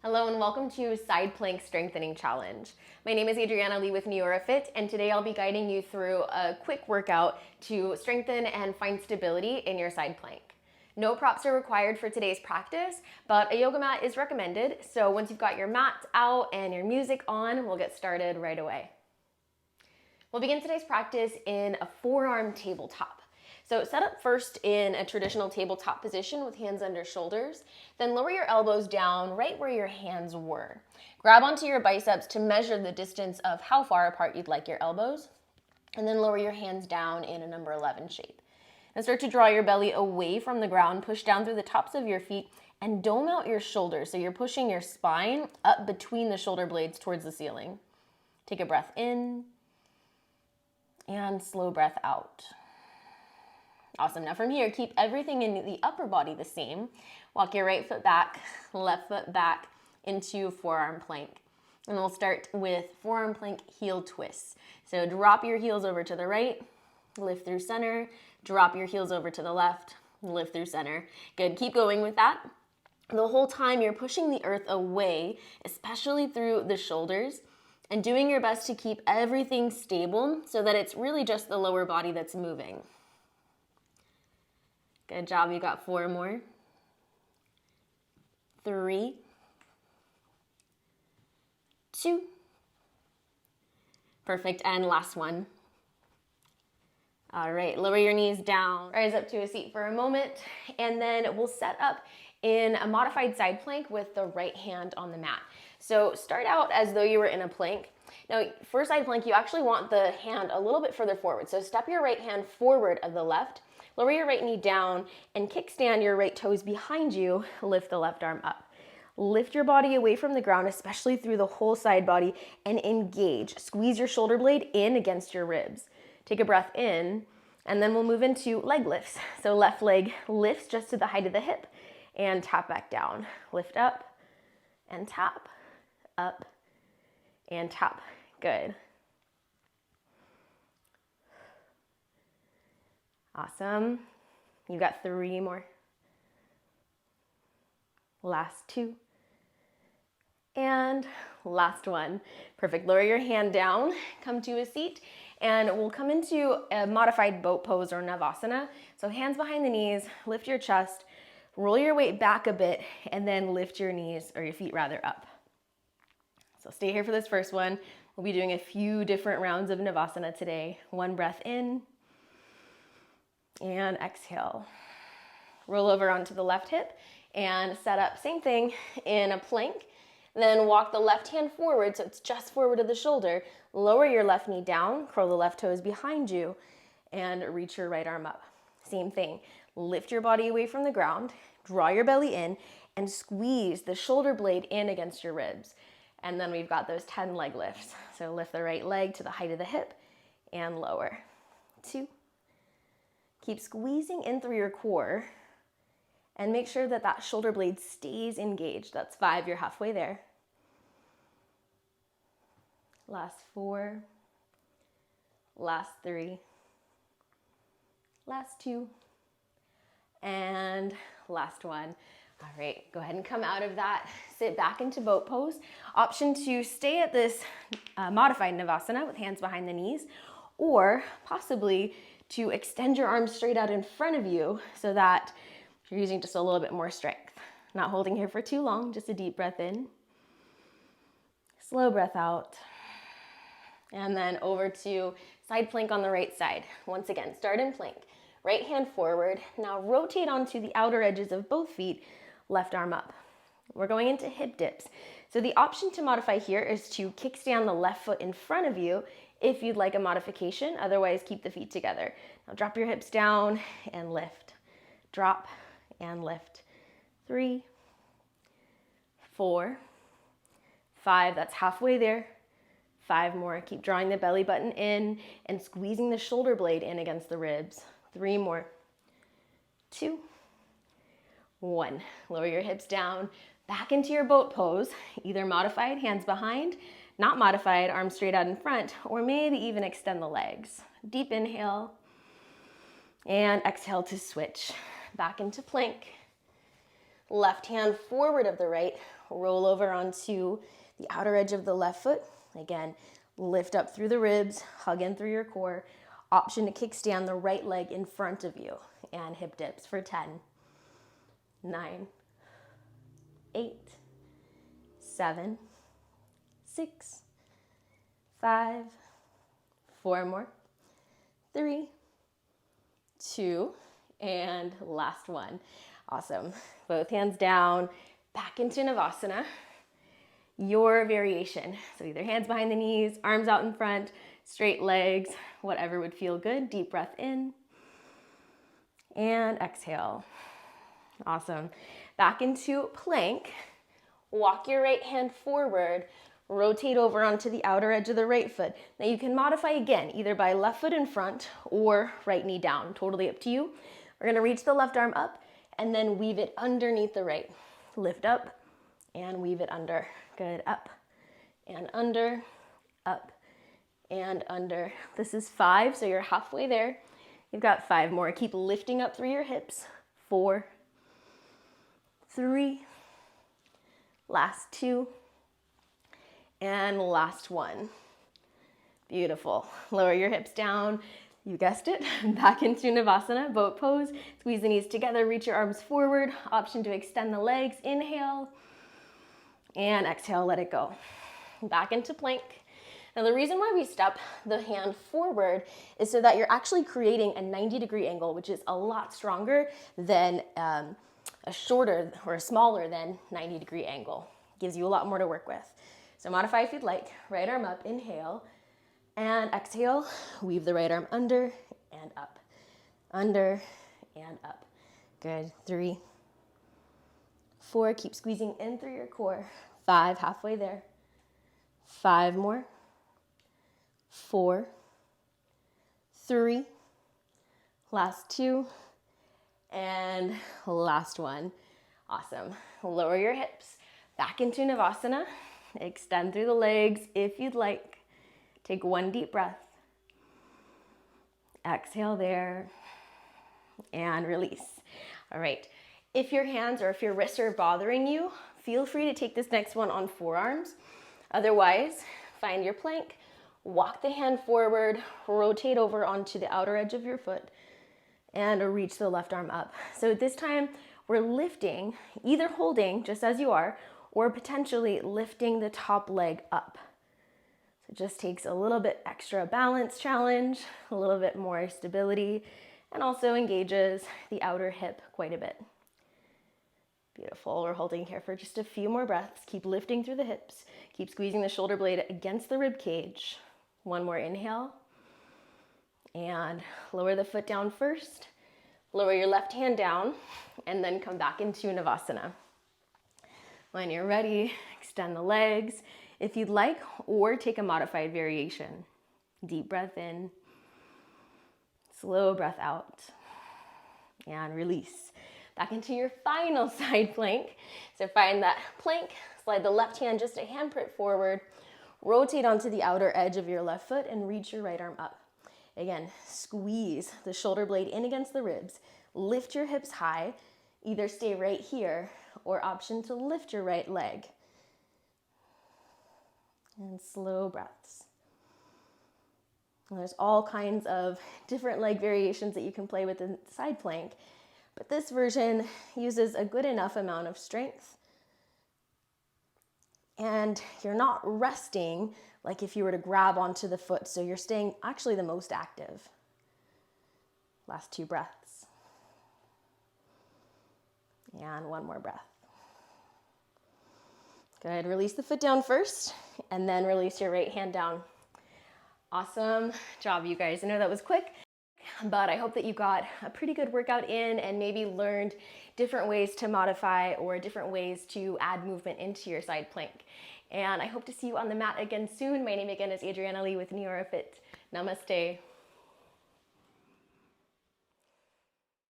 Hello and welcome to Side Plank Strengthening Challenge. My name is Adriana with NeoraFit, and today I'll be guiding you through a quick workout to strengthen and find stability in your side plank. No props are required for today's practice, but a yoga mat is recommended. So once you've got your mat out and your music on, we'll get started right away. We'll begin today's practice in a forearm tabletop. So set up first in a traditional tabletop position with hands under shoulders, then lower your elbows down right where your hands were. Grab onto your biceps to measure the distance of how far apart you'd like your elbows, and then lower your hands down in a number 11 shape. And start to draw your belly away from the ground, push down through the tops of your feet, and dome out your shoulders. So you're pushing your spine up between the shoulder blades towards the ceiling. Take a breath in, and slow breath out. Awesome. Now from here, keep everything in the upper body the same. Walk your right foot back, left foot back into forearm plank. And we'll start with forearm plank heel twists. So drop your heels over to the right, lift through center, drop your heels over to the left, lift through center. Good. Keep going with that. The whole time you're pushing the earth away, especially through the shoulders, and doing your best to keep everything stable so that it's really just the lower body that's moving. Good job, you got 4 more. 3, 2. Perfect, and last one. All right, lower your knees down. Rise up to a seat for a moment, and then we'll set up in a modified side plank with the right hand on the mat. So start out as though you were in a plank. Now, for side plank, you actually want the hand a little bit further forward. So step your right hand forward of the left, lower your right knee down, and kickstand your right toes behind you. Lift the left arm up. Lift your body away from the ground, especially through the whole side body, and engage. Squeeze your shoulder blade in against your ribs. Take a breath in, and then we'll move into leg lifts. So left leg lifts just to the height of the hip, and tap back down. Lift up, and tap, up, and tap. Good. Awesome. You've got 3 more. Last 2. And last one. Perfect. Lower your hand down, come to a seat, and we'll come into a modified boat pose or Navasana. So hands behind the knees, lift your chest, roll your weight back a bit, and then lift your knees, or your feet rather, up. So stay here for this first one. We'll be doing a few different rounds of Navasana today. 1 breath in, and exhale. Roll over onto the left hip and set up, same thing, in a plank. Then walk the left hand forward, so it's just forward of the shoulder. Lower your left knee down, curl the left toes behind you, and reach your right arm up. Same thing. Lift your body away from the ground, draw your belly in, and squeeze the shoulder blade in against your ribs. And then we've got those 10 leg lifts. So lift the right leg to the height of the hip and lower. 2. Keep squeezing in through your core and make sure that that shoulder blade stays engaged. That's 5, you're halfway there. Last 4, last 3, last 2, and last 1. All right, go ahead and come out of that. Sit back into boat pose. Option to stay at this modified Navasana with hands behind the knees, or possibly to extend your arms straight out in front of you so that you're using just a little bit more strength. Not holding here for too long, just a deep breath in. Slow breath out. And then over to side plank on the right side. Once again, start in plank. Right hand forward. Now rotate onto the outer edges of both feet, left arm up. We're going into hip dips. So the option to modify here is to kickstand the left foot in front of you if you'd like a modification. Otherwise, keep the feet together. Now drop your hips down and lift. Drop and lift. 3, 4, 5. That's halfway there. 5 more. Keep drawing the belly button in and squeezing the shoulder blade in against the ribs. 3 more. 2, 1. Lower your hips down, back into your boat pose, either modified, hands behind, not modified, arms straight out in front, or maybe even extend the legs. Deep inhale, and exhale to switch. Back into plank. Left hand forward of the right, roll over onto the outer edge of the left foot. Again, lift up through the ribs, hug in through your core. Option to kickstand the right leg in front of you and hip dips for 10, 9, 8, 7, 6, 5, 4 more, 3, 2, and last one. Awesome. Both hands down, back into Navasana. Your variation. So either hands behind the knees, arms out in front, straight legs, whatever would feel good. Deep breath in and exhale. Awesome. Back into plank. Walk your right hand forward, rotate over onto the outer edge of the right foot. Now you can modify again, either by left foot in front or right knee down, totally up to you. We're gonna reach the left arm up and then weave it underneath the right. Lift up and weave it under. Good, up and under, up and under. This is 5, so you're halfway there. You've got 5 more. Keep lifting up through your hips. 4, 3, last 2, and last 1. Beautiful. Lower your hips down. You guessed it. Back into Navasana, boat pose. Squeeze the knees together, reach your arms forward. Option to extend the legs. Inhale. And exhale, let it go. Back into plank. Now the reason why we step the hand forward is so that you're actually creating a 90-degree angle, which is a lot stronger than a shorter or a smaller than 90-degree angle. Gives you a lot more to work with. So modify if you'd like. Right arm up, inhale, and exhale. Weave the right arm under and up, under and up. Good, 3, 4, keep squeezing in through your core. 5, halfway there. 5 more. 4, 3, last 2, and last one. Awesome. Lower your hips back into Navasana. Extend through the legs if you'd like. Take 1 deep breath. Exhale there and release. All right. If your hands or if your wrists are bothering you, feel free to take this next one on forearms. Otherwise, find your plank, walk the hand forward, rotate over onto the outer edge of your foot, and reach the left arm up. So this time we're lifting, either holding just as you are, or potentially lifting the top leg up. So it just takes a little bit extra balance challenge, a little bit more stability, and also engages the outer hip quite a bit. Beautiful. We're holding here for just a few more breaths. Keep lifting through the hips. Keep squeezing the shoulder blade against the rib cage. 1 more inhale. And lower the foot down first. Lower your left hand down and then come back into Navasana. When you're ready, extend the legs if you'd like, or take a modified variation. Deep breath in, slow breath out, and release. Back into your final side plank. So find that plank, slide the left hand just a handprint forward, rotate onto the outer edge of your left foot and reach your right arm up. Again, squeeze the shoulder blade in against the ribs, lift your hips high, either stay right here or option to lift your right leg. And slow breaths. And there's all kinds of different leg variations that you can play with in side plank. But this version uses a good enough amount of strength. And you're not resting like if you were to grab onto the foot. So you're staying actually the most active. Last 2 breaths. And 1 more breath. Good. Release the foot down first and then release your right hand down. Awesome job, you guys. I know that was quick, but I hope that you got a pretty good workout in and maybe learned different ways to modify or different ways to add movement into your side plank. And I hope to see you on the mat again soon. My name again is Adriana Lee with NeoraFit. Namaste.